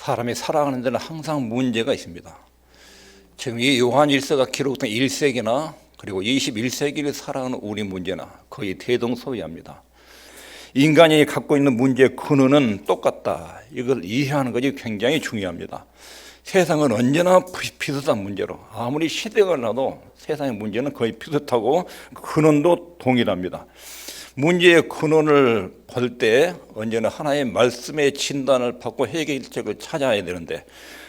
사람이 살아가는 데는 항상 문제가 있습니다. 지금 이 요한 1서가 기록된 1세기나 그리고 21세기를 살아가는 우리 문제나 거의 대동소이합니다. 인간이 갖고 있는 문제의 근원은 똑같다. 이걸 이해하는 것이 굉장히 중요합니다. 세상은 언제나 비슷한 문제로 아무리 시대가 나도 세상의 문제는 거의 비슷하고 근원도 동일합니다. 문제의 근원을 볼 때 언제나 하나님의 말씀의 진단을 받고 해결책을 찾아야 되는데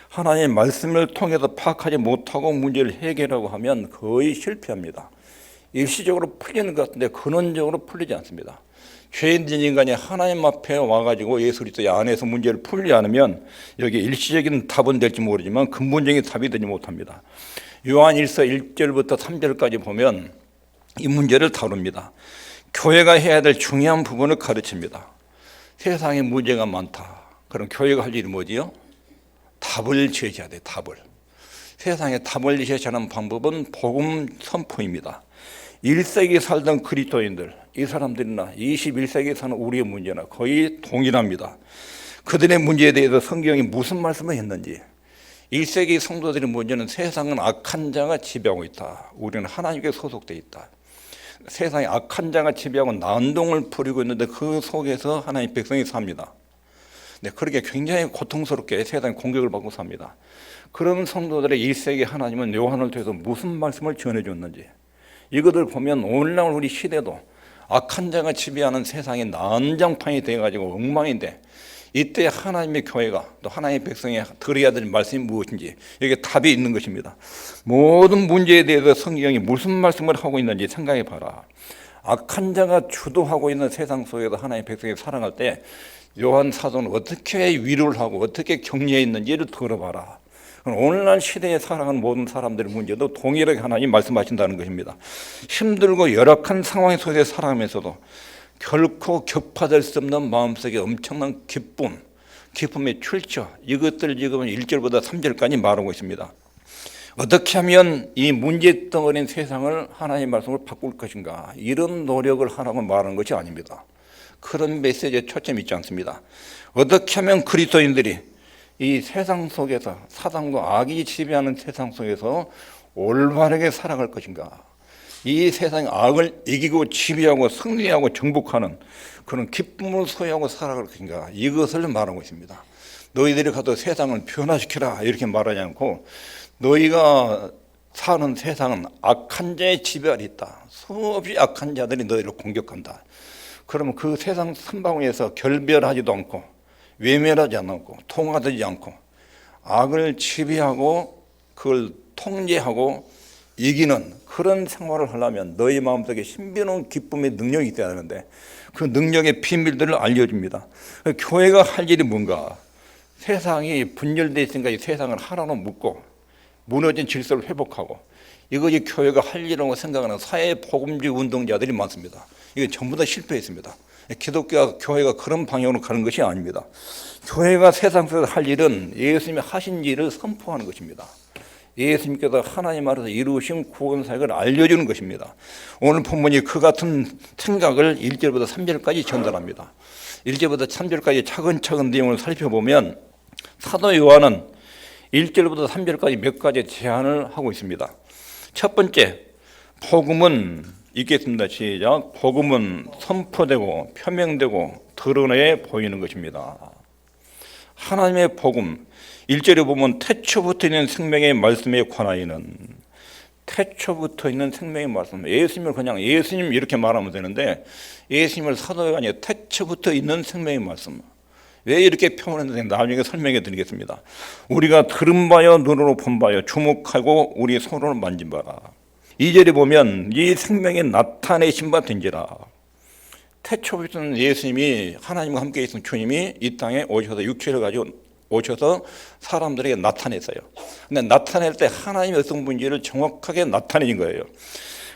하나님의 말씀을 통해서 파악하지 못하고 문제를 해결하고 하면 거의 실패합니다. 일시적으로 풀리는 것 같은데 근원적으로 풀리지 않습니다. 죄인된 인간이 하나님 앞에 와가지고 예수 그리스도 안에서 문제를 풀지 않으면 여기 일시적인 답은 될지 모르지만 근본적인 답이 되지 못합니다. 요한 1서 1절부터 3절까지 보면 이 문제를 다룹니다. 교회가 해야 될 중요한 부분을 가르칩니다. 세상에 문제가 많다. 그럼 교회가 할 일이 뭐지요? 답을 제시해야 돼. 답을. 세상에 답을 제시하는 방법은 복음 선포입니다. 1세기 살던 그리스도인들, 이 사람들이나 21세기 사는 우리의 문제나 거의 동일합니다. 그들의 문제에 대해서 성경이 무슨 말씀을 했는지. 1세기 성도들의 문제는 세상은 악한 자가 지배하고 있다. 우리는 하나님께 소속되어 있다. 세상에 악한 자가 지배하고 난동을 부리고 있는데 그 속에서 하나님 백성이 삽니다. 네, 그렇게 굉장히 고통스럽게 세상에 공격을 받고 삽니다. 그런 성도들의 1세기 하나님은 요한을 통해서 무슨 말씀을 전해줬는지 이것을 보면 오늘날 우리 시대도 악한 자가 지배하는 세상이 난장판이 되어가지고 엉망인데 이때 하나님의 교회가 또 하나님의 백성이 들어야 될 말씀이 무엇인지 여기에 답이 있는 것입니다. 모든 문제에 대해서 성경이 무슨 말씀을 하고 있는지 생각해 봐라. 악한 자가 주도하고 있는 세상 속에서 하나님의 백성이 살아갈 때 요한 사도는 어떻게 위로를 하고 어떻게 격려했는지를 들어봐라. 오늘날 시대에 살아가는 모든 사람들의 문제도 동일하게 하나님 말씀하신다는 것입니다. 힘들고 열악한 상황 속에 살아가면서도 결코 격파될 수 없는 마음속에 엄청난 기쁨의 출처, 이것들 지금 1절보다 3절까지 말하고 있습니다. 어떻게 하면 이 문제 덩어리인 세상을 하나님의 말씀으로 바꿀 것인가, 이런 노력을 하라고 말하는 것이 아닙니다. 그런 메시지에 초점이 있지 않습니다. 어떻게 하면 그리스도인들이 이 세상 속에서 사단과 악이 지배하는 세상 속에서 올바르게 살아갈 것인가, 이 세상의 악을 이기고 지배하고 승리하고 정복하는 그런 기쁨을 소유하고 살아갈 것인가, 이것을 말하고 있습니다. 너희들이 가서 세상을 변화시켜라 이렇게 말하지 않고 너희가 사는 세상은 악한 자의 지배 아래 있다. 수없이 악한 자들이 너희를 공격한다. 그러면 그 세상 선방위에서 결별하지도 않고 외면하지 않고 통화되지 않고 악을 지배하고 그걸 통제하고 이기는 그런 생활을 하려면 너희 마음속에 신비로운 기쁨의 능력이 있어야 하는데 그 능력의 비밀들을 알려줍니다. 교회가 할 일이 뭔가? 세상이 분열되어 있으니까 이 세상을 하나로 묶고 무너진 질서를 회복하고 이것이 교회가 할 일이라고 생각하는 사회 복음주의 운동자들이 많습니다. 이게 전부 다 실패했습니다. 기독교가 교회가 그런 방향으로 가는 것이 아닙니다. 교회가 세상 속에서 할 일은 예수님이 하신 일을 선포하는 것입니다. 예수님께서 하나님 안에서 이루신 구원 사역을 알려주는 것입니다. 오늘 본문이 그 같은 생각을 1절부터 3절까지 전달합니다. 1절부터 3절까지 차근차근 내용을 살펴보면 사도 요한은 1절부터 3절까지 몇 가지 제안을 하고 있습니다. 첫 번째, 복음은 읽겠습니다. 시작. 복음은 선포되고 표명되고 드러내 보이는 것입니다. 하나님의 복음, 1절에 보면 태초부터 있는 생명의 말씀에 관하여는, 태초부터 있는 생명의 말씀, 예수님을 그냥 예수님 이렇게 말하면 되는데 예수님을 사도가 아니라 태초부터 있는 생명의 말씀. 왜 이렇게 표현했는지 나중에 설명해 드리겠습니다. 우리가 들은 바요 눈으로 본 바요 주목하고 우리 손으로 만진 바라. 2절에 보면 이 생명이 나타내신 바 된지라. 태초부터는 예수님이 하나님과 함께 있던 주님이 이 땅에 오셔서 육체를 가지고 오셔서 사람들에게 나타냈어요. 근데 나타낼 때 하나님의 어떤 분인지를 정확하게 나타내신 거예요.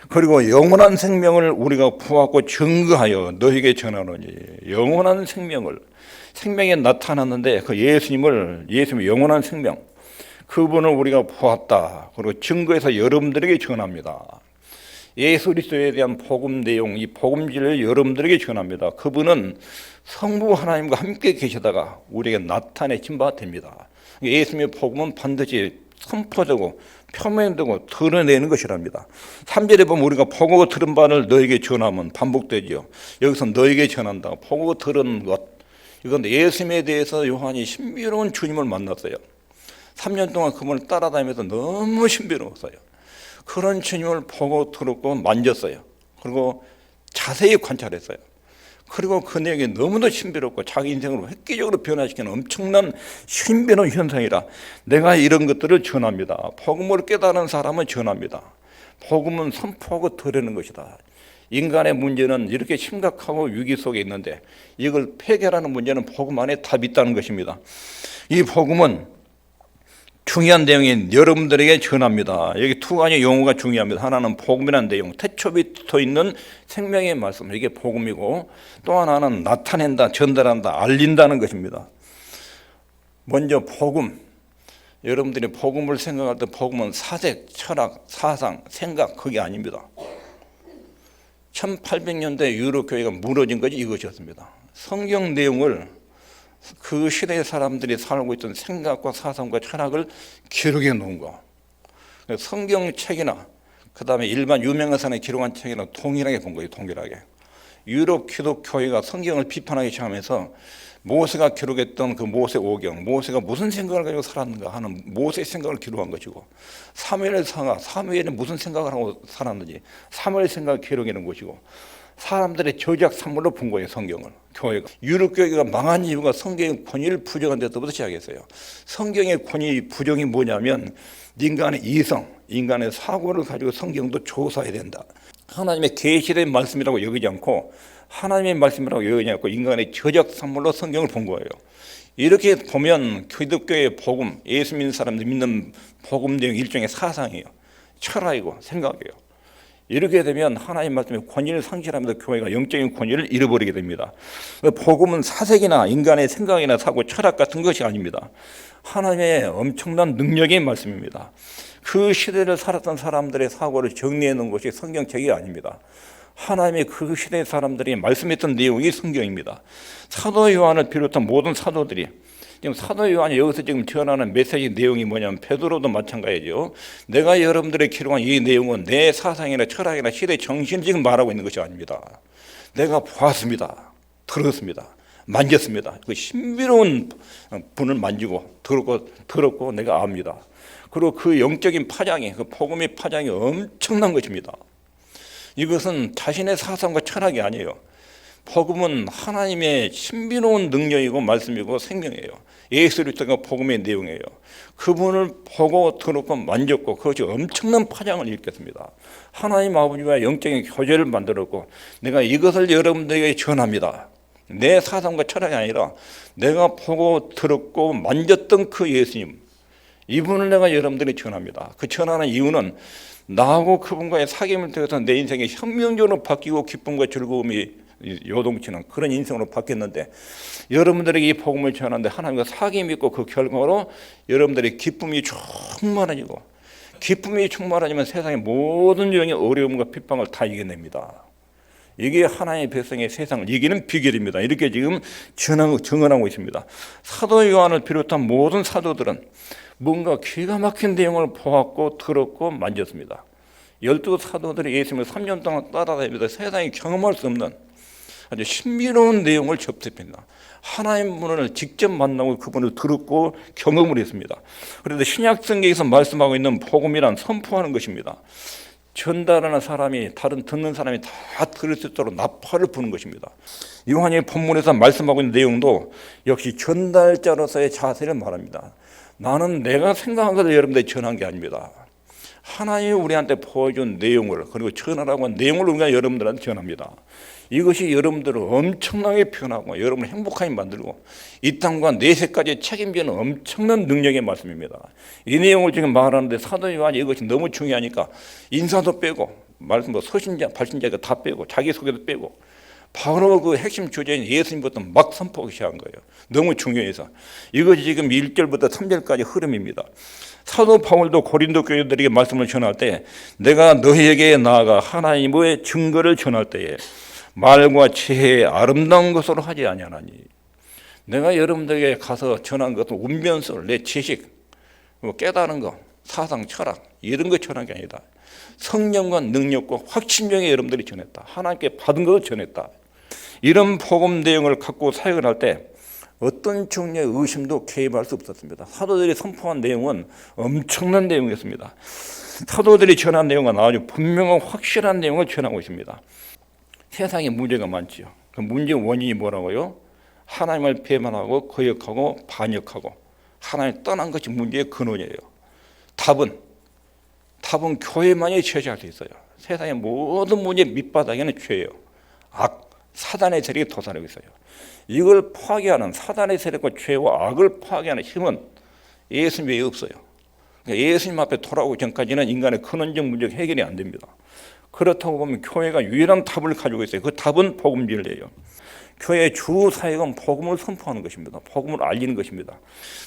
그리고 영원한 생명을 우리가 보았고 증거하여 너에게 전하노니, 영원한 생명이 나타났는데 그 예수님의 영원한 생명, 그분을 우리가 보았다. 그리고 증거해서 여러분들에게 전합니다. 예수 그리스도에 대한 복음 내용, 이 복음지를 여러분들에게 전합니다. 그분은 성부 하나님과 함께 계시다가 우리에게 나타내신 바 됩니다. 예수님의 복음은 반드시 선포되고 표명되고 드러내는 것이랍니다. 3절에 보면 우리가 보고 들은 바를 너에게 전하면 반복되죠. 여기서 너에게 전한다. 보고 들은 것. 이건 예수님에 대해서 요한이 신비로운 주님을 만났어요. 3년 동안 그분을 따라다니면서 너무 신비로웠어요. 그런 주님을 보고 들었고 만졌어요. 그리고 자세히 관찰했어요. 그리고 그 내용이 너무도 신비롭고 자기 인생을 획기적으로 변화시키는 엄청난 신비로운 현상이라 내가 이런 것들을 전합니다. 복음을 깨달은 사람은 전합니다. 복음은 선포하고 드러내는 것이다. 인간의 문제는 이렇게 심각하고 위기 속에 있는데 이걸 해결하는 문제는 복음 안에 답이 있다는 것입니다. 이 복음은 중요한 내용인 여러분들에게 전합니다. 여기 두 가지 용어가 중요합니다. 하나는 복음이라는 내용, 태초에 붙어 있는 생명의 말씀, 이게 복음이고, 또 하나는 나타낸다, 전달한다, 알린다는 것입니다. 먼저 복음. 여러분들이 복음을 생각할 때 복음은 사색, 철학, 사상, 생각, 그게 아닙니다. 1800년대 유럽 교회가 무너진 것이 이것이었습니다. 성경 내용을 그 시대의 사람들이 살고 있던 생각과 사상과 철학을 기록해 놓은 거. 성경책이나 그 다음에 일반 유명한 사람이 기록한 책이나 동일하게 본 거예요. 동일하게. 유럽 기독교회가 성경을 비판하기 시작하면서 모세가 기록했던 그 모세 오경, 모세가 무슨 생각을 가지고 살았는가 하는 모세의 생각을 기록한 것이고, 사무엘이 무슨 생각을 하고 살았는지 사무엘의 생각을 기록해 놓은 것이고, 사람들의 저작 산물로 본 거예요. 성경을. 교회가. 유럽 교회가 망한 이유가 성경의 권위를 부정한 데서부터 시작했어요. 성경의 권위 부정이 뭐냐면 인간의 이성, 인간의 사고를 가지고 성경도 조사해야 된다. 하나님의 계시된 말씀이라고 여기지 않고 하나님의 말씀이라고 여기지 않고 인간의 저작 산물로 성경을 본 거예요. 이렇게 보면 기독교의 복음, 예수 믿는 사람들 믿는 복음 내용 일종의 사상이에요. 철학이고 생각이에요. 이렇게 되면 하나님 말씀의 권위를 상실하면서 교회가 영적인 권위를 잃어버리게 됩니다. 복음은 사색이나 인간의 생각이나 사고, 철학 같은 것이 아닙니다. 하나님의 엄청난 능력의 말씀입니다. 그 시대를 살았던 사람들의 사고를 정리해 놓은 것이 성경책이 아닙니다. 하나님의 그 시대의 사람들이 말씀했던 내용이 성경입니다. 사도 요한을 비롯한 모든 사도들이 지금 사도 요한이 여기서 지금 전하는 메시지 내용이 뭐냐면 베드로도 마찬가지죠. 내가 여러분들의 기록한 이 내용은 내 사상이나 철학이나 시대 정신을 지금 말하고 있는 것이 아닙니다. 내가 보았습니다. 들었습니다. 만졌습니다. 그 신비로운 분을 만지고 들었고 내가 압니다. 그리고 그 영적인 파장이, 그 복음의 파장이 엄청난 것입니다. 이것은 자신의 사상과 철학이 아니에요. 복음은 하나님의 신비로운 능력이고 말씀이고 생명이에요. 예수 그리스도가 복음의 내용이에요. 그분을 보고 들었고 만졌고 그것이 엄청난 파장을 일으켰습니다. 하나님 아버지와 영적인 교제를 만들었고 내가 이것을 여러분들에게 전합니다. 내 사상과 철학이 아니라 내가 보고 들었고 만졌던 그 예수님, 이분을 내가 여러분들에게 전합니다. 그 전하는 이유는 나하고 그분과의 사귐을 통해서 내 인생이 혁명적으로 바뀌고 기쁨과 즐거움이 요동치는 그런 인생으로 바뀌었는데, 여러분들에게 이 복음을 전하는데 하나님과 사귐이 있고 그 결과로 여러분들의 기쁨이 충만해지고, 기쁨이 충만해지면 세상의 모든 유형의 어려움과 핍박을 다 이겨냅니다. 이게 하나님의 백성의 세상을 이기는 비결입니다. 이렇게 지금 증언하고 있습니다. 사도 요한을 비롯한 모든 사도들은 뭔가 기가 막힌 내용을 보았고 들었고 만졌습니다. 12사도들이 예수님을 3년 동안 따라다니면서 세상에 경험할 수 없는 아주 신비로운 내용을 접했습니다. 하나님 분을 직접 만나고 그분을 들었고 경험을 했습니다. 그런데 신약 성경에서 말씀하고 있는 복음이란 선포하는 것입니다. 전달하는 사람이 다른 듣는 사람이 다 들을 수 있도록 나팔을 부는 것입니다. 요한이 본문에서 말씀하고 있는 내용도 역시 전달자로서의 자세를 말합니다. 나는 내가 생각한 것을 여러분들에게 전한 게 아닙니다. 하나님이 우리한테 보여준 내용을, 그리고 전하라고 한 내용을 우리가 여러분들한테 전합니다. 이것이 여러분들을 엄청나게 변하고 여러분을 행복하게 만들고 이 땅과 내세까지 책임지는 엄청난 능력의 말씀입니다. 이 내용을 지금 말하는데 사도 요한이 이것이 너무 중요하니까 인사도 빼고 말씀 서신자, 발신자가 다 빼고 자기소개도 빼고 바로 그 핵심 주제인 예수님부터 막 선포하기 시작한 거예요. 너무 중요해서. 이것이 지금 1절부터 3절까지 흐름입니다. 사도 바울도 고린도 교회들에게 말씀을 전할 때 내가 너희에게 나아가 하나님의 증거를 전할 때에 말과 지혜의 아름다운 것으로 하지 아니하나니, 내가 여러분들에게 가서 전한 것은 운변설, 내 지식, 깨달은 거, 사상, 철학 이런 거 전한 게 아니다. 성령과 능력과 확신력에 여러분들이 전했다. 하나님께 받은 것을 전했다. 이런 복음 내용을 갖고 사역을 할 때 어떤 종류의 의심도 개입할 수 없었습니다. 사도들이 선포한 내용은 엄청난 내용이었습니다. 사도들이 전한 내용은 아주 분명한 확실한 내용을 전하고 있습니다. 세상에 문제가 많지요. 그 문제의 원인이 뭐라고요? 하나님을 배반하고 거역하고 반역하고 하나님 떠난 것이 문제의 근원이에요. 답은 교회만이 제시할 수 있어요. 세상의 모든 문제의 밑바닥에는 죄예요. 악, 사단의 세력이 도사리고 있어요. 이걸 파괴하는 사단의 세력과 죄와 악을 파괴하는 힘은 예수님 외에 없어요. 그러니까 예수님 앞에 돌아오기 전까지는 인간의 근원적 문제가 해결이 안 됩니다. 그렇다고 보면 교회가 유일한 답을 가지고 있어요. 그 답은 복음 진리예요. 교회의 주 사역은 복음을 선포하는 것입니다. 복음을 알리는 것입니다.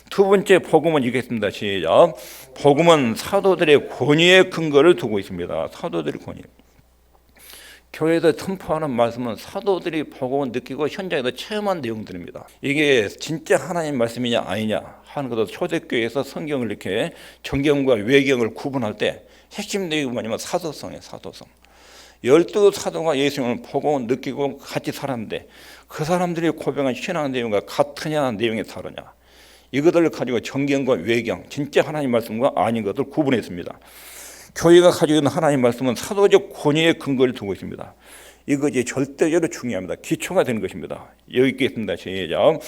두 번째 복음은 이겠습니다. 시작. 복음은 사도들의 권위의 근거를 두고 있습니다. 사도들의 권위. 교회에서 선포하는 말씀은 사도들이 복음을 느끼고 현장에서 체험한 내용들입니다. 이게 진짜 하나님 말씀이냐 아니냐 하는 것도 초대교회에서 성경을 이렇게 정경과 외경을 구분할 때 핵심 내용이 뭐냐면 사도성이에요. 사도성. 12사도가 예수님을 복음을 느끼고 같이 살았는데 그 사람들이 고백한 신앙 내용과 같으냐 내용이 다르냐, 이것들을 가지고 정경과 외경, 진짜 하나님 말씀과 아닌 것을 구분했습니다. 교회가 가지고 있는 하나님 말씀은 사도적 권위의 근거를 두고 있습니다. 이것이 절대적으로 중요합니다. 기초가 되는 것입니다. 여기 있겠습니다. 시작.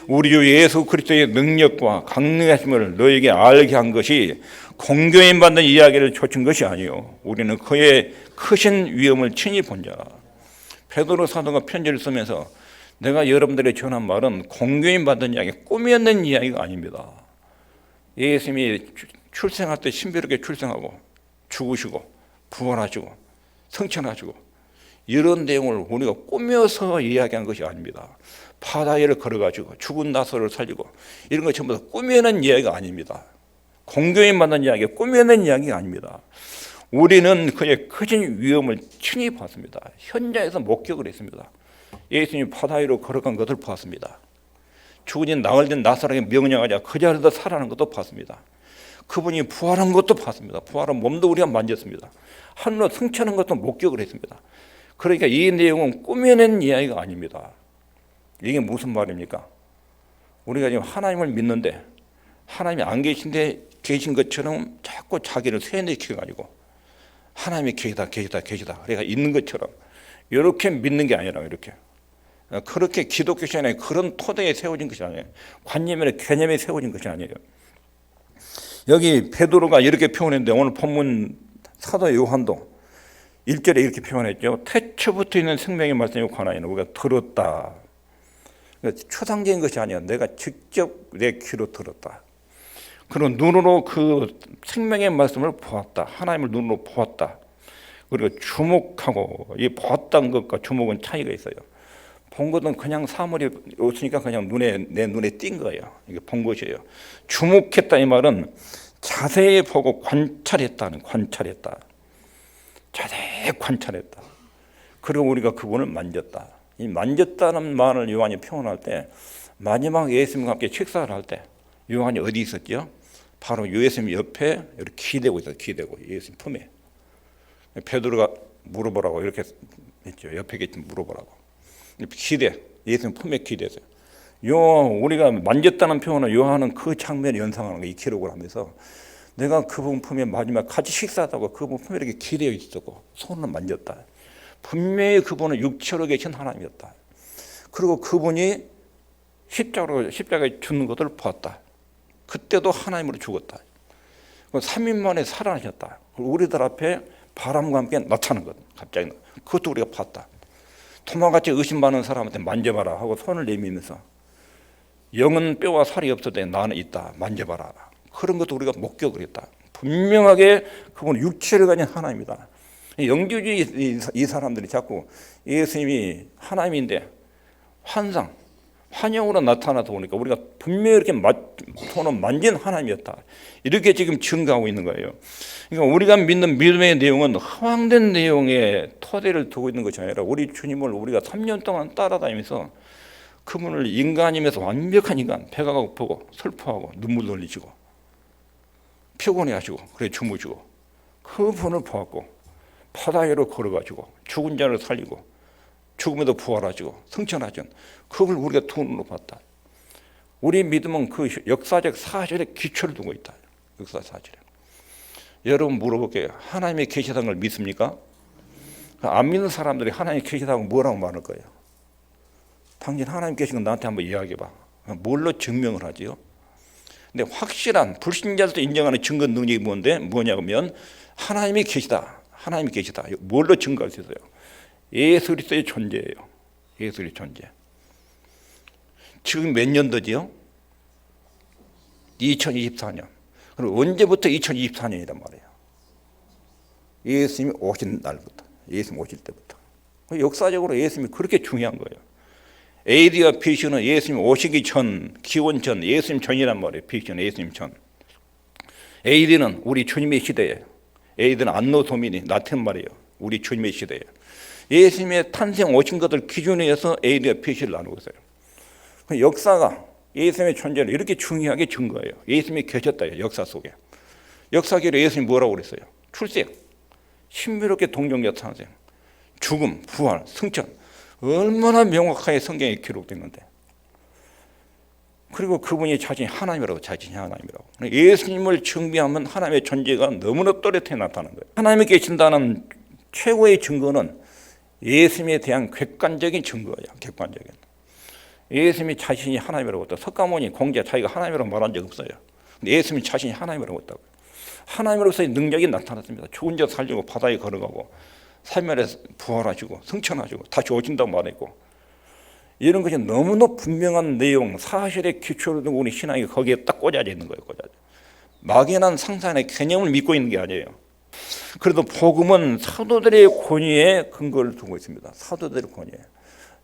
우리 주 예수 그리스도의 능력과 강력하심을 너에게 알게 한 것이 공교인 받는 이야기를 좇은 것이 아니요, 우리는 그의 크신 위엄을 친히 본 자라. 베드로 사도가 편지를 쓰면서 내가 여러분들에게 전한 말은 공교인 받는 이야기, 꾸몄는 이야기가 아닙니다. 예수님이 출생할 때 신비롭게 출생하고 죽으시고 부활하시고 성천하시고 이런 내용을 우리가 꾸며서 이야기한 것이 아닙니다. 바다 위를 걸어가지고 죽은 나사로를 살리고 이런 것 전부 다 꾸며낸 이야기가 아닙니다. 공교인 만난 이야기, 꾸며낸 이야기가 아닙니다. 우리는 그의 크신 위엄을 친히 봤습니다. 현장에서 목격을 했습니다. 예수님이 바다 위로 걸어간 것을 봤습니다. 죽은 나흘 된 나사로에게 명령하자 그 자리에서 살아나는 것도 봤습니다. 그분이 부활한 것도 봤습니다. 부활한 몸도 우리가 만졌습니다. 하늘로 승천한 것도 목격을 했습니다. 그러니까 이 내용은 꾸며낸 이야기가 아닙니다. 이게 무슨 말입니까? 우리가 지금 하나님을 믿는데 하나님이 안 계신 것처럼 자꾸 자기를 세뇌시켜가지고 하나님이 계시다. 그러니까 있는 것처럼 이렇게 믿는 게 아니라 이렇게. 그렇게 기독교 신앙이 그런 토대에 세워진 것이 아니에요. 관념이나 개념에 세워진 것이 아니에요. 여기 베드로가 이렇게 표현했는데 오늘 본문 사도 요한도 1절에 이렇게 표현했죠. 태초부터 있는 생명의 말씀에 관하여는 우리가 들었다. 그러니까 추상적인 것이 아니야. 내가 직접 내 귀로 들었다. 그리고 눈으로 그 생명의 말씀을 보았다. 하나님을 눈으로 보았다. 그리고 주목하고, 이 보았다는 것과 주목은 차이가 있어요. 본 것은 그냥 사물이 없으니까 그냥 내 눈에 띈 거예요. 이게 본 것이에요. 주목했다 이 말은 자세히 보고 관찰했다. 자세히 관찰했다. 그리고 우리가 그분을 만졌다. 이 만졌다는 말을 요한이 표현할 때 마지막 예수님과 함께 식사를 할 때 요한이 어디 있었죠? 바로 예수님 옆에 이렇게 기대고 있어요. 기대고 예수님 품에. 베드로가 물어보라고 이렇게 했죠. 옆에 계신 물어보라고. 예수님 품에 기대했어요. 우리가 만졌다는 표현은 요한은 그 장면을 연상하는 거예요. 이 기록을 하면서 내가 그분 품에 마지막 같이 식사하다가 그분 품에 이렇게 기대어 있었고 손을 만졌다. 분명히 그분은 육체로 계신 하나님이었다. 그리고 그분이 십자가에 죽는 것을 보았다. 그때도 하나님으로 죽었다. 3일 만에 살아나셨다. 우리들 앞에 바람과 함께 나타난 것. 갑자기 그것도 우리가 봤다. 토마같이 의심받는 사람한테 만져봐라 하고 손을 내밀면서 영은 뼈와 살이 없어도 나는 있다. 만져봐라. 그런 것도 우리가 목격을 했다. 분명하게 그분은 육체를 가진 하나님이다. 영주주의 이 사람들이 자꾸 예수님이 하나님인데 환영으로 나타나다 보니까 우리가 분명히 이렇게 손을 만진 하나님이었다. 이렇게 지금 증거하고 있는 거예요. 그러니까 우리가 믿는 믿음의 내용은 허황된 내용의 토대를 두고 있는 것이 아니라 우리 주님을 우리가 3년 동안 따라다니면서 그분을 인간이면서 완벽한 인간, 배가 고프고 슬퍼하고 눈물 흘리시고 피곤해하시고 그래 주무시고 그분을 보았고 바다 위로 걸어가지고 죽은 자를 살리고 죽음에도 부활하시고 승천하신 그분을 우리가 두 눈으로 봤다. 우리 믿음은 그 역사적 사실에 기초를 두고 있다. 역사 사실에. 여러분 물어볼게요. 하나님이 계시다는 걸 믿습니까? 안 믿는 사람들이 하나님이 계시다고 뭐라고 말할 거예요? 당신 하나님 계신 건 나한테 한번 이야기해봐. 뭘로 증명을 하지요? 근데 확실한 불신자들도 인정하는 증거 능력이 뭐냐면 하나님이 계시다. 하나님이 계시다. 뭘로 증거할 수 있어요? 예수 그리스도의 존재예요. 예수 그리스도의 존재. 지금 몇 년도지요? 2024년. 그럼 언제부터 2024년이란 말이에요? 예수님이 오신 날부터. 예수님 오실 때부터. 역사적으로 예수님이 그렇게 중요한 거예요. AD와 BC는 예수님 오시기 전, 기원 전, 예수님 전이란 말이에요. BC는 예수님 전. AD는 우리 주님의 시대예요. AD는 안노 도미니, 라틴 말이에요. 우리 주님의 시대예요. 예수님의 탄생 오신 것을 기준으로 해서 AD와 BC를 나누고 있어요. 역사가 예수님의 존재를 이렇게 중요하게 증거해요. 예수님이 계셨다. 역사 속에. 역사기로 예수님이 뭐라고 그랬어요? 출생, 신비롭게 동정녀 탄생, 죽음, 부활, 승천. 얼마나 명확하게 성경에 기록됐는데. 그리고 그분이 자신이 하나님이라고, 자신이 하나님이라고. 예수님을 증비하면 하나님의 존재가 너무나 또렷하게 나타나는 거예요. 하나님이 계신다는 최고의 증거는 예수님에 대한 객관적인 증거예요. 객관적인. 예수님이 자신이 하나님이라고 했다. 석가모니 공자 자기가 하나님이라고 말한 적 없어요. 근데 예수님이 자신이 하나님이라고 했다고요. 하나님으로서의 능력이 나타났습니다. 죽은 자 살리고 바다에 걸어가고 삶에 부활하시고 승천하시고 다시 오신다고 말했고, 이런 것이 너무나 분명한 내용, 사실의 기초로 두고 우리 신앙이 거기에 딱 꽂아져 있는 거예요. 꽂아져. 막연한 상상의 개념을 믿고 있는 게 아니에요. 그래도 복음은 사도들의 권위에 근거를 두고 있습니다. 사도들의 권위에.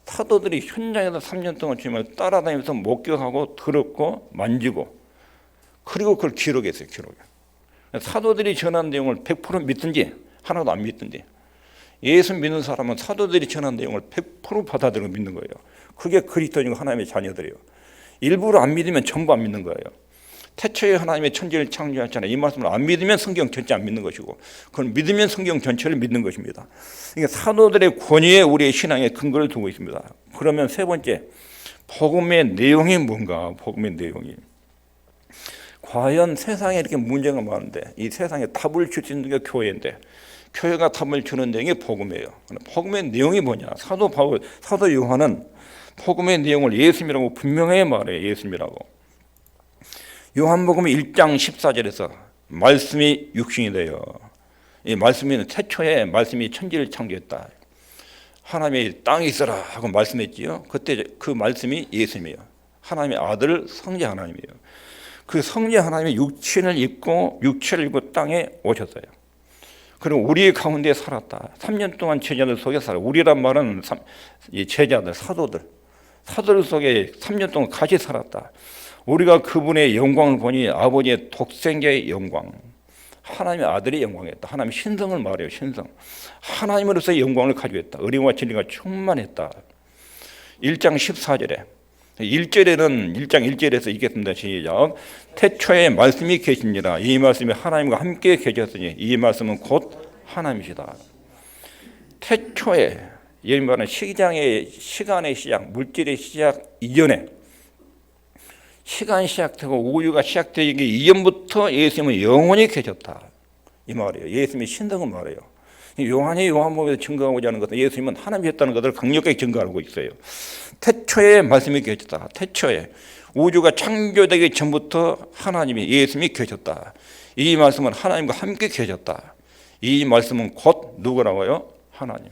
사도들이 현장에서 3년 동안 주님을 따라다니면서 목격하고 들었고 만지고 그리고 그걸 기록했어요. 기록에. 사도들이 전한 내용을 100% 믿든지 하나도 안 믿든지, 예수 믿는 사람은 사도들이 전한 내용을 100% 받아들이고 믿는 거예요. 그게 그리스도인과 하나님의 자녀들이에요. 일부러 안 믿으면 전부 안 믿는 거예요. 태초에 하나님의 천지를 창조하셨잖아요. 이 말씀을 안 믿으면 성경 전체 안 믿는 것이고, 그건 믿으면 성경 전체를 믿는 것입니다. 그러니까 사도들의 권위에 우리의 신앙의 근거를 두고 있습니다. 그러면 세 번째, 복음의 내용이 뭔가? 복음의 내용이. 과연 세상에 이렇게 문제가 많은데 이 세상에 답을 줄 수 있는 게 교회인데, 교회가 답을 주는 내용이 복음이에요. 복음의 내용이 뭐냐? 사도 바울, 사도 요한은 복음의 내용을 예수님이라고 분명하게 말해요. 예수님이라고. 요한복음 1장 14절에서 말씀이 육신이 되어, 이 말씀이 태초에 말씀이 천지를 창조했다. 하나님이 땅에 있어라 하고 말씀했지요. 그때 그 말씀이 예수님이에요. 하나님의 아들 성자 하나님이에요. 그 성자 하나님이 육체를 입고 땅에 오셨어요. 그리고 우리 가운데 살았다. 3년 동안 제자들 속에 살아. 우리란 말은 제자들, 사도들 속에 3년 동안 같이 살았다. 우리가 그분의 영광을 보니 아버지의 독생자의 영광, 하나님의 아들의 영광이었다. 하나님의 신성을 말해요. 신성. 하나님으로서의 영광을 가지고 있다. 의리와 진리가 충만했다. 1장 14절에 1절에는 1장 1절에서 읽겠습니다. 시작. 태초에 말씀이 계시니라. 이 말씀이 하나님과 함께 계셨으니 이 말씀은 곧 하나님이시다. 태초에, 이 말은 시간의 시작, 물질의 시작 이전에, 시간이 시작되고 우주가 시작되기 이전부터 예수님은 영원히 계셨다. 이 말이에요. 예수님의 신성을 말해요. 요한이 요한복음에서 증거하고자 하는 것은 예수님은 하나님이었다는 것을 강력하게 증거하고 있어요. 태초에 말씀이 계셨다. 태초에 우주가 창조되기 전부터 하나님이, 예수님이 계셨다. 이 말씀은 하나님과 함께 계셨다. 이 말씀은 곧 누구라고요? 하나님.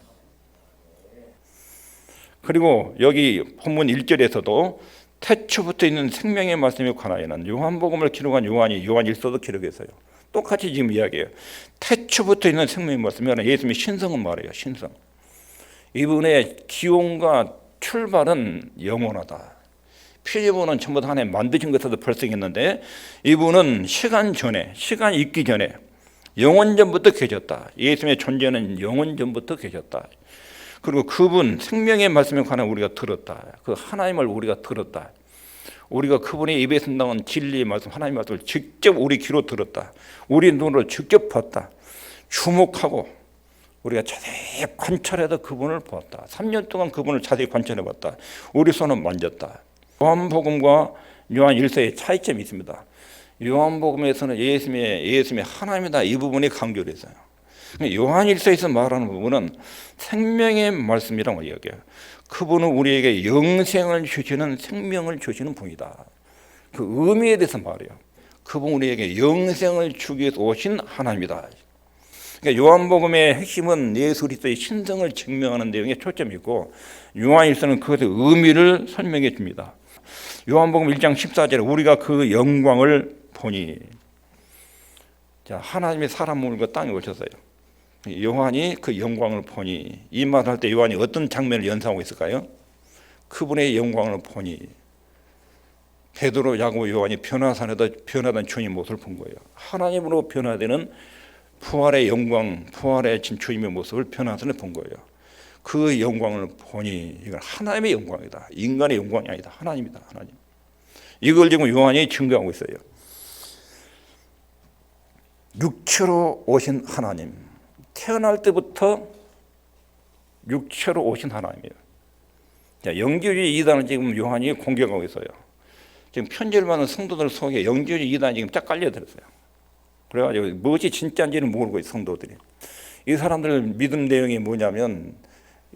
그리고 여기 본문 1절에서도 태초부터 있는 생명의 말씀에 관하여는 요한복음을 기록한 요한이 요한일서도 기록했어요. 똑같이 지금 이야기해요. 태초부터 있는 생명의 말씀이 예수님의 신성을 말해요. 신성. 이분의 기원과 출발은 영원하다. 필리본은 전부 다 하나님 만드신 것에서 발생했는데, 이분은 시간 있기 전에 영원 전부터 계셨다. 예수님의 존재는 영원 전부터 계셨다. 그리고 그분 생명의 말씀에 관해 우리가 들었다. 그 하나님을 우리가 들었다. 우리가 그분의 입에서 나온 진리의 말씀, 하나님의 말씀을 직접 우리 귀로 들었다. 우리 눈으로 직접 봤다. 주목하고 우리가 자세히 관찰해서 그분을 보았다. 3년 동안 그분을 자세히 관찰해봤다. 우리 손은 만졌다. 요한복음과 요한 1서의 차이점이 있습니다. 요한복음에서는 예수님이 하나님이다 이 부분이 강조를 했어요. 요한 1서에서 말하는 부분은 생명의 말씀이라고 이야기해요. 그분은 우리에게 영생을 주시는 생명을 주시는 분이다. 그 의미에 대해서 말해요. 그분 우리에게 영생을 주기 위해서 오신 하나님이다. 그러니까 요한복음의 핵심은 예수 그리스도의 신성을 증명하는 내용에 초점이 있고 요한 1서는 그것의 의미를 설명해 줍니다. 요한복음 1장 14절에 우리가 그 영광을 보니, 자, 하나님의 사람 몸을 땅에 오셨어요. 요한이 그 영광을 보니, 이 말을 할 때 요한이 어떤 장면을 연상하고 있을까요? 그분의 영광을 보니 베드로, 야고보, 요한이 변화산에서 변화된 주님 모습을 본 거예요. 하나님으로 변화되는 부활의 영광, 부활의 주님의 모습을 변화산에 본 거예요. 그 영광을 보니 이건 하나님의 영광이다. 인간의 영광이 아니다. 하나님이다. 하나님. 이걸 지금 요한이 증거하고 있어요. 육체로 오신 하나님. 태어날 때부터 육체로 오신 하나님이에요. 영지주의 이단을 지금 요한이 공격하고 있어요. 지금 편지를 받는 성도들 속에 영지주의 이단이 지금 쫙 깔려들었어요. 그래가지고 무엇이 진짜인지는 모르고 있어요, 성도들이. 이 사람들 믿음 내용이 뭐냐면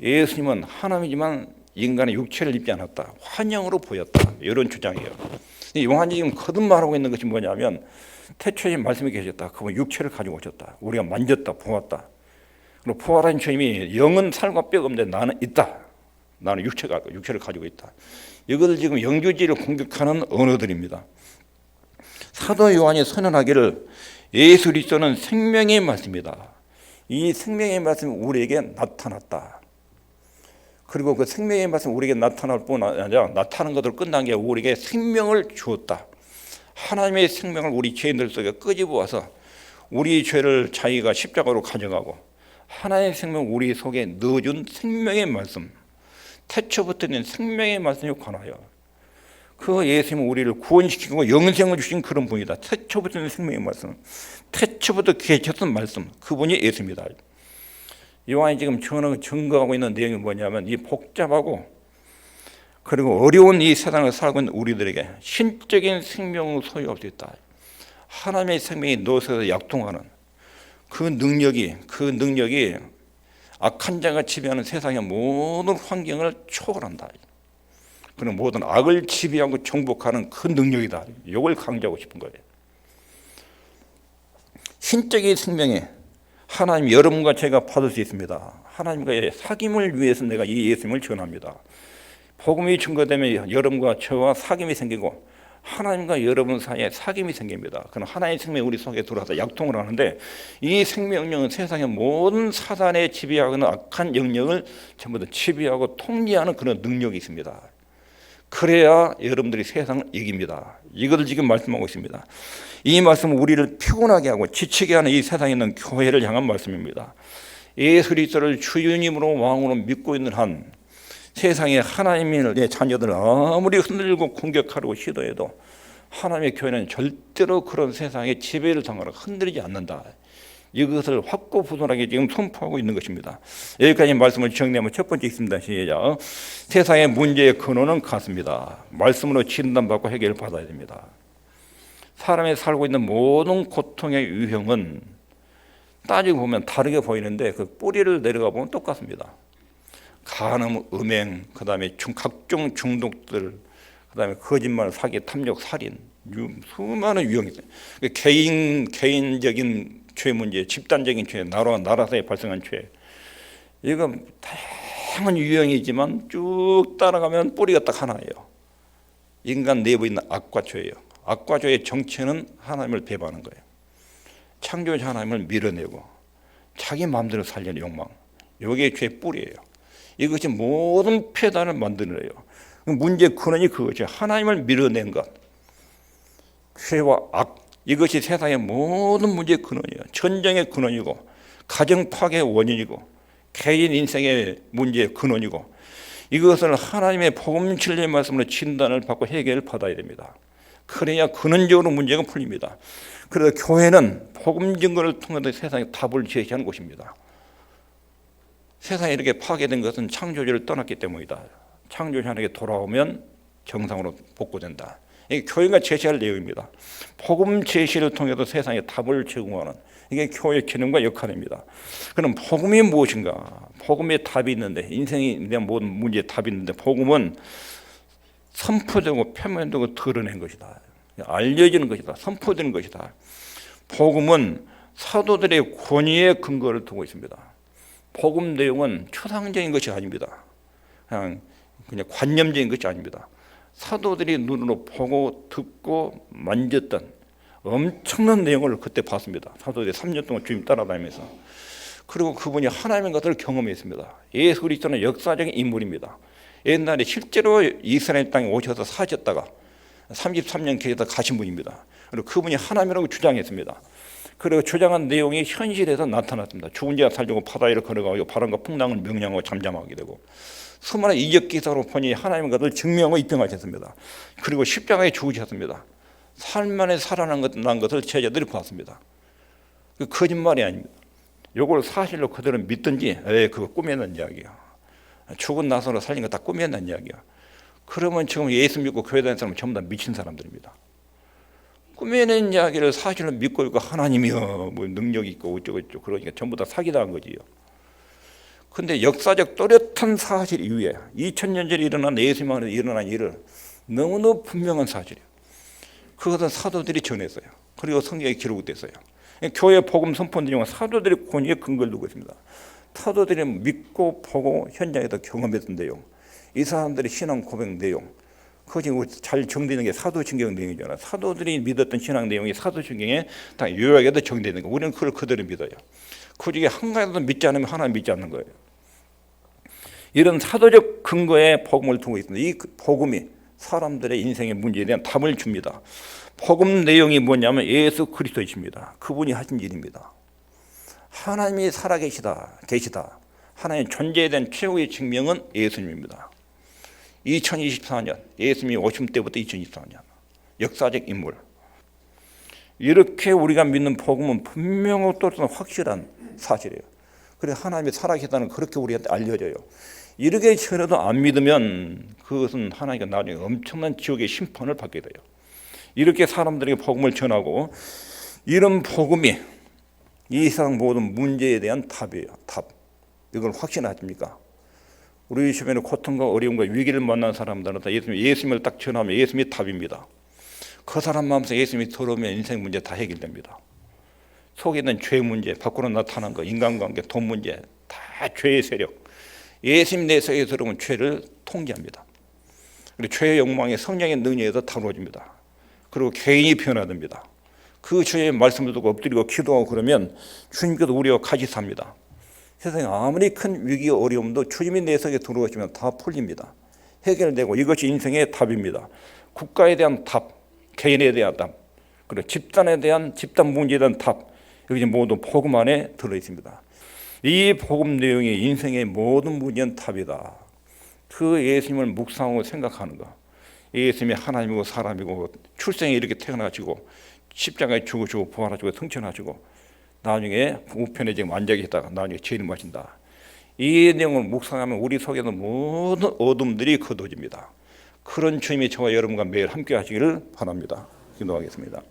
예수님은 하나님이지만 인간의 육체를 입지 않았다. 환영으로 보였다. 이런 주장이에요. 요한이 지금 거듭말하고 있는 것이 뭐냐면 태초에 말씀이 계셨다. 그분 육체를 가지고 오셨다. 우리가 만졌다, 보았다. 그리고 부활한 주님이 영은 살과 뼈가 없는데 나는 있다. 나는 육체를 가지고 있다. 이것을 지금 영주주의를 공격하는 언어들입니다. 사도 요한이 선언하기를 예수 그리스도는 생명의 말씀이다. 이 생명의 말씀이 우리에게 나타났다. 그리고 그 생명의 말씀이 우리에게 나타날 뿐 아니라 나타나는 것으로 끝난 게 우리에게 생명을 주었다. 하나님의 생명을 우리 죄인들 속에 끄집어와서 우리 죄를 자기가 십자가로 가져가고 하나님의 생명을 우리 속에 넣어준 생명의 말씀, 태초부터 있는 생명의 말씀에 관하여 그 예수님은 우리를 구원시키고 영생을 주신 그런 분이다. 태초부터 있는 생명의 말씀, 태초부터 계셨던 말씀, 그분이 예수입니다. 요한이 지금 증거하고 있는 내용이 뭐냐면 이 복잡하고 그리고 어려운 이 세상을 살고 있는 우리들에게 신적인 생명을 소유할 수 있다. 하나님의 생명이 넣어서 약통하는 그 능력이 악한 자가 지배하는 세상의 모든 환경을 초월한다. 그런 모든 악을 지배하고 정복하는 그 능력이다. 이걸 강조하고 싶은 거예요. 신적인 생명에 하나님 여러분과 제가 받을 수 있습니다. 하나님과의 사귐을 위해서 내가 이 예수님을 전합니다. 복음이 증거되면 여러분과 저와 사귐이 생기고 하나님과 여러분 사이에 사귐이 생깁니다. 그럼 하나님의 생명이 우리 속에 들어와서 약통을 하는데 이 생명력은 세상의 모든 사단의 지배하는 악한 영역을 전부 다 지배하고 통리하는 그런 능력이 있습니다. 그래야 여러분들이 세상을 이깁니다. 이것을 지금 말씀하고 있습니다. 이 말씀은 우리를 피곤하게 하고 지치게 하는 이 세상에 있는 교회를 향한 말씀입니다. 예수 그리스도를 주님으로 왕으로 믿고 있는 한 세상의 하나님의 자녀들은 아무리 흔들고 공격하려고 시도해도 하나님의 교회는 절대로 그런 세상의 지배를 당하고 흔들리지 않는다. 이것을 확고부동하게 지금 선포하고 있는 것입니다. 여기까지 말씀을 정리하면 첫 번째 있습니다. 시작. 세상의 문제의 근원은 같습니다. 말씀으로 진단받고 해결을 받아야 됩니다. 사람이 살고 있는 모든 고통의 유형은 따지고 보면 다르게 보이는데 그 뿌리를 내려가 보면 똑같습니다. 간음, 음행, 그 다음에 각종 중독들, 그 다음에 거짓말, 사기, 탐욕, 살인, 수많은 유형이 있어요. 개인적인 죄 문제, 집단적인 죄, 나라 사이에 발생한 죄, 이거 다양한 유형이지만 쭉 따라가면 뿌리가 딱 하나예요. 인간 내부에 있는 악과 죄예요. 악과 죄의 정체는 하나님을 배반하는 거예요. 창조주 하나님을 밀어내고 자기 마음대로 살려는 욕망, 이게 죄의 뿌리예요. 이것이 모든 폐단을 만드는 거예요. 문제의 근원이 그것이에요. 하나님을 밀어낸 것, 죄와 악, 이것이 세상의 모든 문제의 근원이에요. 전쟁의 근원이고 가정 파괴의 원인이고 개인 인생의 문제의 근원이고 이것을 하나님의 복음 진리의 말씀으로 진단을 받고 해결을 받아야 됩니다. 그래야 근원적으로 문제가 풀립니다. 그래서 교회는 복음 증거를 통해서 세상에 답을 제시하는 곳입니다. 세상에 이렇게 파괴된 것은 창조주를 떠났기 때문이다. 창조주 하나님께 돌아오면 정상으로 복구된다. 이게 교회가 제시할 내용입니다. 복음 제시를 통해서 세상에 답을 제공하는 이게 교회의 기능과 역할입니다. 그럼 복음이 무엇인가? 복음에 답이 있는데 인생에 대한 모든 문제에 답이 있는데 복음은 선포되고 표면되고 드러낸 것이다. 알려지는 것이다. 선포되는 것이다. 복음은 사도들의 권위에 근거를 두고 있습니다. 복음 내용은 추상적인 것이 아닙니다. 그냥 관념적인 것이 아닙니다. 사도들이 눈으로 보고 듣고 만졌던 엄청난 내용을 그때 봤습니다. 사도들이 3년 동안 주님 따라다니면서. 그리고 그분이 하나님의 것을 경험했습니다. 예수 그리스도는 역사적인 인물입니다. 옛날에 실제로 이스라엘 땅에 오셔서 사셨다가 33년 계시다 가신 분입니다. 그리고 그분이 하나님이라고 주장했습니다. 그리고 주장한 내용이 현실에서 나타났습니다. 죽은 자가 살려고 바다 위를 걸어가고 바람과 풍랑을 명령하고 잠잠하게 되고 수많은 이적 기사로 보니 하나님의 것을 증명하고 입증하셨습니다. 그리고 십자가에 죽으셨습니다. 살만에 살아난 것을 제자들이 봤습니다. 그 거짓말이 아닙니다. 이걸 사실로 그대로 믿든지 그거 꾸며낸 이야기야. 죽은 나서로 살린 거 다 꾸며낸 이야기야. 그러면 지금 예수 믿고 교회 다니는 사람은 전부 다 미친 사람들입니다. 꾸며낸 이야기를 사실로 믿고 있고 하나님이요 뭐 능력이 있고 어쩌고 그러니까 전부 다 사기당한 거지요. 근데 역사적 또렷한 사실 이후에 2000년 전에 일어난 예수님 안에서 일어난 일을 너무너무 분명한 사실이에요. 그것은 사도들이 전했어요. 그리고 성경에 기록됐어요. 교회 복음 선포 내용은 사도들의 권위에 근거를 두고 있습니다. 사도들이 믿고 보고 현장에서 경험했던 내용, 이 사람들의 신앙 고백 내용, 그것이 잘 정되는 게 사도신경 내용이잖아요. 사도들이 믿었던 신앙 내용이 사도신경에 다 요약해서 정되는 거예요. 우리는 그걸 그대로 믿어요. 그 중에 한 가지도 믿지 않으면 하나님 믿지 않는 거예요. 이런 사도적 근거에 복음을 두고 있습니다. 이 복음이 사람들의 인생의 문제에 대한 답을 줍니다. 복음 내용이 뭐냐면 예수 그리스도이십니다. 그분이 하신 일입니다. 하나님이 살아계시다. 하나님의 존재에 대한 최후의 증명은 예수님입니다. 2024년 예수님이 오심 때부터 2024년 역사적 인물. 이렇게 우리가 믿는 복음은 분명하고 또 확실한 사실이에요. 그래서 하나님이 살아계시다는 그렇게 우리한테 알려져요. 이렇게 전혀도 안 믿으면 그것은 하나님과 나중에 엄청난 지옥의 심판을 받게 돼요. 이렇게 사람들에게 복음을 전하고 이런 복음이 이 세상 모든 문제에 대한 답이에요. 답. 이걸 확신하십니까? 우리 주변에 고통과 어려움과 위기를 만난 사람들은 예수님을 딱 전하면 예수님이 답입니다. 그 사람 마음속에 예수님이 들어오면 인생 문제 다 해결됩니다. 속에 있는 죄 문제, 밖으로 나타난 거, 인간관계, 돈 문제 다 죄의 세력. 예수님 내 속에 들어오면 죄를 통제합니다. 그리고 죄의 욕망이 성령의 능력에서 다루어집니다. 그리고 개인이 변화됩니다. 그 주의 말씀을 듣고 엎드리고 기도하고 그러면 주님께서 우리와 같이 삽니다. 세상에 아무리 큰 위기 어려움도 주님이 내 속에 들어오시면 다 풀립니다. 해결되고 이것이 인생의 답입니다. 국가에 대한 답, 개인에 대한 답, 그리고 집단에 대한 집단 문제에 대한 답, 여기 모두 복음 안에 들어 있습니다. 이 복음 내용이 인생의 모든 문제는 답이다. 그 예수님을 묵상하고 생각하는 거. 예수님이 하나님이고 사람이고 출생에 이렇게 태어나시고 십자가에 죽으시고 부활하시고 승천하시고 나중에 우편에 지금 앉아 계시다가 나중에 재림하신다. 이 내용을 묵상하면 우리 속에는 모든 어둠들이 거둬집니다. 그런 주님이 저와 여러분과 매일 함께 하시기를 바랍니다. 기도하겠습니다.